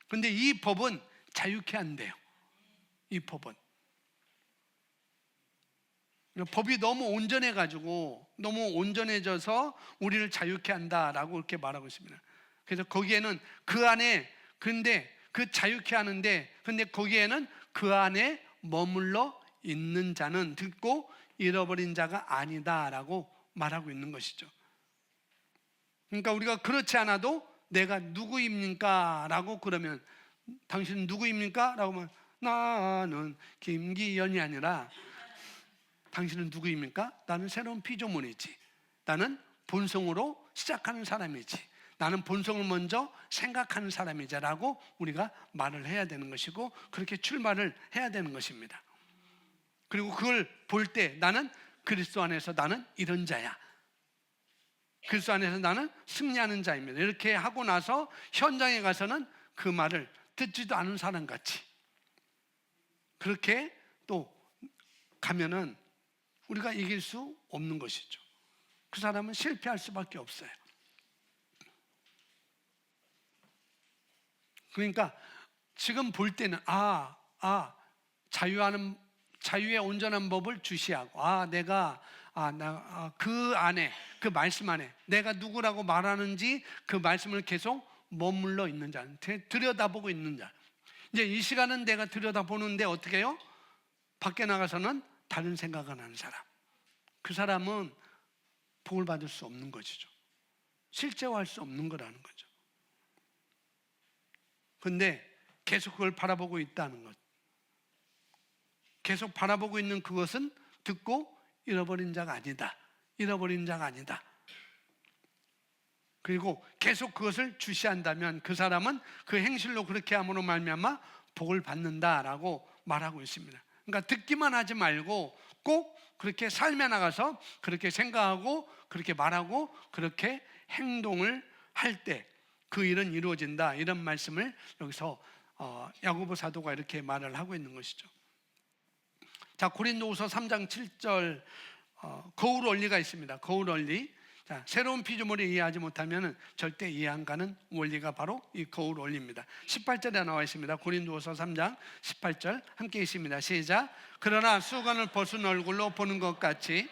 근데 이 법은 자유케 한대요. 이 법은. 법이 너무 온전해가지고, 너무 온전해져서 우리를 자유케 한다라고 이렇게 말하고 있습니다. 그래서 거기에는 그 안에, 근데 그 자유케 하는데, 근데 거기에는 그 안에 머물러 있는 자는 듣고 잃어버린 자가 아니다라고 말하고 있는 것이죠. 그러니까 우리가 그렇지 않아도 내가 누구입니까? 라고 그러면, 당신은 누구입니까? 라고 하면 나는 김기현이 아니라 당신은 누구입니까? 나는 새로운 피조물이지. 나는 본성으로 시작하는 사람이지. 나는 본성을 먼저 생각하는 사람이지 라고 우리가 말을 해야 되는 것이고, 그렇게 출발을 해야 되는 것입니다. 그리고 그걸 볼 때 나는 그리스도 안에서 나는 이런 자야. 그리스도 안에서 나는 승리하는 자입니다. 이렇게 하고 나서 현장에 가서는 그 말을 듣지도 않은 사람같이 그렇게 또 가면은 우리가 이길 수 없는 것이죠. 그 사람은 실패할 수밖에 없어요. 그러니까 지금 볼 때는 자유의 온전한 법을 주시하고, 내가 그 안에, 그 말씀 안에 내가 누구라고 말하는지 그 말씀을 계속 머물러 있는 자, 들여다보고 있는 자. 이제 이 시간은 내가 들여다보는데 어떻게 해요? 밖에 나가서는 다른 생각을 하는 사람, 그 사람은 복을 받을 수 없는 것이죠. 실제화할 수 없는 거라는 거죠. 근데 계속 그걸 바라보고 있다는 것, 계속 바라보고 있는 그것은 듣고 잃어버린 자가 아니다. 잃어버린 자가 아니다. 그리고 계속 그것을 주시한다면 그 사람은 그 행실로 그렇게 함으로 말미암아 복을 받는다라고 말하고 있습니다. 그러니까 듣기만 하지 말고 꼭 그렇게 삶에 나가서 그렇게 생각하고 그렇게 말하고 그렇게 행동을 할 때 그 일은 이루어진다, 이런 말씀을 여기서 야고보 사도가 이렇게 말을 하고 있는 것이죠. 자, 고린도후서 3장 7절 거울 원리가 있습니다. 거울 원리. 자, 새로운 피조물을 이해하지 못하면 절대 이해 안 가는 원리가 바로 이 거울 원리입니다. 18절에 나와 있습니다. 고린도후서 3장 18절 함께 있습니다. 시작. 그러나 수건을 벗은 얼굴로 보는 것 같이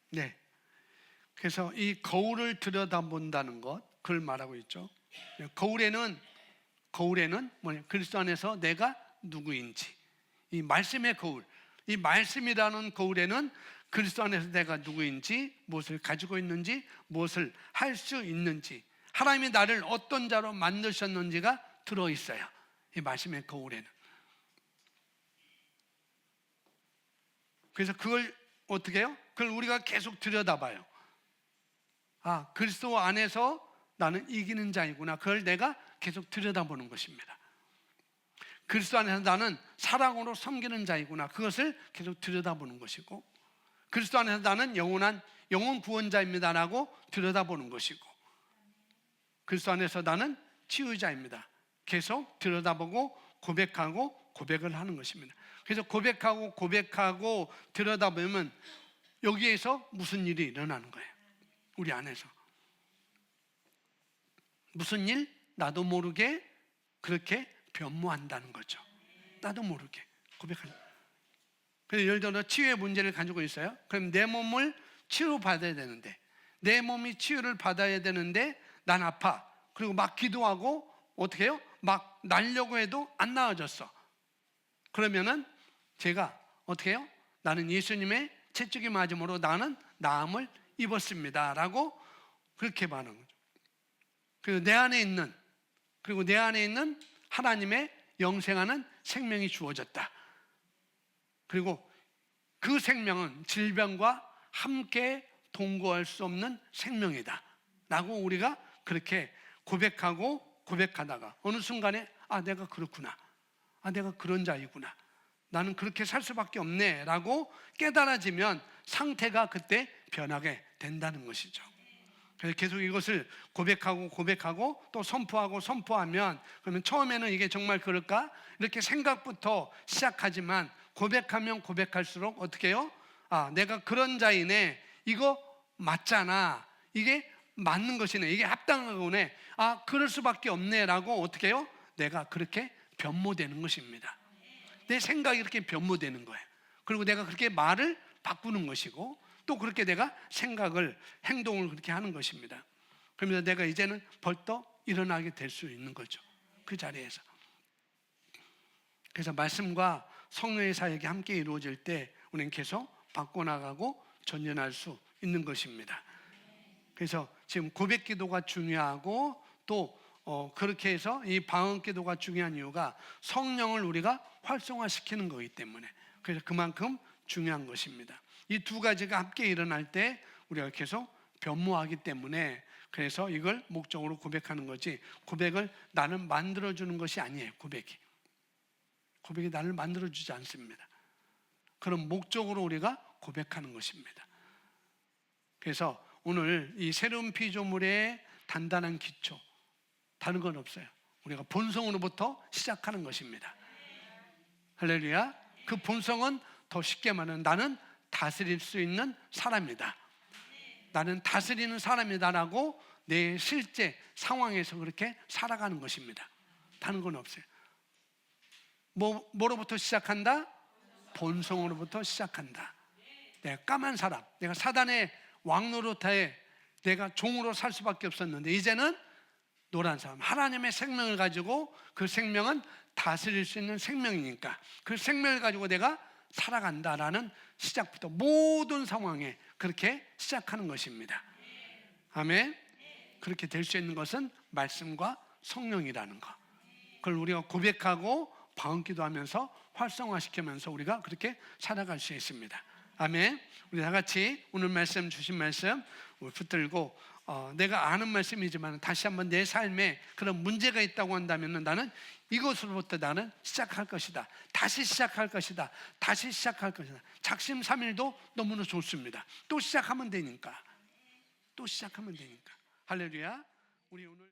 네. 그래서 이 거울을 들여다본다는 것, 그걸 말하고 있죠. 거울에는 뭐냐? 그리스도 안에서 내가 누구인지, 이 말씀의 거울, 이 말씀이라는 거울에는 그리스도 안에서 내가 누구인지, 무엇을 가지고 있는지, 무엇을 할 수 있는지, 하나님이 나를 어떤 자로 만드셨는지가 들어있어요. 이 말씀의 거울에는. 그래서 그걸 어떻게 해요? 그걸 우리가 계속 들여다봐요. 그리스도 안에서 나는 이기는 자이구나. 그걸 내가 계속 들여다보는 것입니다. 그리스도 안에서 나는 사랑으로 섬기는 자이구나. 그것을 계속 들여다보는 것이고, 그리스도 안에서 나는 영원 구원자입니다라고 들여다보는 것이고, 그리스도 안에서 나는 치유자입니다. 계속 들여다보고 고백하고 고백을 하는 것입니다. 그래서 고백하고 들여다보면 여기에서 무슨 일이 일어나는 거예요? 우리 안에서. 무슨 일? 나도 모르게 그렇게 변모한다는 거죠. 나도 모르게 고백하는. 그래서 예를 들어 치유의 문제를 가지고 있어요. 그럼 내 몸을 치유받아야 되는데, 내 몸이 치유를 받아야 되는데 난 아파. 그리고 막 기도하고 어떻게 해요? 막 날려고 해도 안 나아졌어. 그러면은 제가 어떻게 해요? 나는 예수님의 채찍이 맞음으로 나는 나음을 입었습니다 라고 그렇게 말하는 거죠. 그리고 내 안에 있는 하나님의 영생하는 생명이 주어졌다. 그리고 그 생명은 질병과 함께 동거할 수 없는 생명이다 라고 우리가 그렇게 고백하다가 어느 순간에 내가 그렇구나, 내가 그런 자이구나, 나는 그렇게 살 수밖에 없네 라고 깨달아지면 상태가 그때 변하게 된다는 것이죠. 그래서 계속 이것을 고백하고 또 선포하면 그러면 처음에는 이게 정말 그럴까? 이렇게 생각부터 시작하지만 고백하면 고백할수록 어떻게 해요? 내가 그런 자이네, 이거 맞잖아, 이게 맞는 것이네, 이게 합당한 거네, 그럴 수밖에 없네 라고 어떻게 해요? 내가 그렇게 변모되는 것입니다. 내 생각이 이렇게 변모되는 거예요. 그리고 내가 그렇게 말을 바꾸는 것이고 또 그렇게 내가 행동을 그렇게 하는 것입니다. 그러면서 내가 이제는 벌떡 일어나게 될 수 있는 거죠. 그 자리에서. 그래서 말씀과 성령의 사역이 함께 이루어질 때 우리는 계속 바꿔나가고 전진할 수 있는 것입니다. 그래서 지금 고백 기도가 중요하고 또 그렇게 해서 이 방언 기도가 중요한 이유가 성령을 우리가 활성화시키는 거기 때문에, 그래서 그만큼 중요한 것입니다. 이 두 가지가 함께 일어날 때 우리가 계속 변모하기 때문에, 그래서 이걸 목적으로 고백하는 거지, 고백을 나는 만들어주는 것이 아니에요. 고백이 나를 만들어주지 않습니다. 그런 목적으로 우리가 고백하는 것입니다. 그래서 오늘 이 새로운 피조물의 단단한 기초, 다른 건 없어요. 우리가 본성으로부터 시작하는 것입니다. 할렐루야. 그 본성은 더 쉽게 말하면 나는 다스릴 수 있는 사람이다, 나는 다스리는 사람이다라고 내 실제 상황에서 그렇게 살아가는 것입니다. 다른 건 없어요. 뭐로부터 시작한다? 본성으로부터 시작한다. 내가 까만 사람, 내가 사단의 왕노릇하에 내가 종으로 살 수밖에 없었는데 이제는 노란 사람, 하나님의 생명을 가지고, 그 생명은 다스릴 수 있는 생명이니까 그 생명을 가지고 내가 살아간다라는 시작부터 모든 상황에 그렇게 시작하는 것입니다. 아멘. 그렇게 될 수 있는 것은 말씀과 성령이라는 것, 그걸 우리가 고백하고 방언기도 하면서 활성화시키면서 우리가 그렇게 살아갈 수 있습니다. 아멘. 우리 다 같이 오늘 말씀 주신 말씀 붙들고 내가 아는 말씀이지만 다시 한번 내 삶에 그런 문제가 있다고 한다면 나는 이것으로부터 나는 시작할 것이다, 다시 시작할 것이다, 다시 시작할 것이다. 작심삼일도 너무나 좋습니다. 또 시작하면 되니까. 할렐루야. 우리 오늘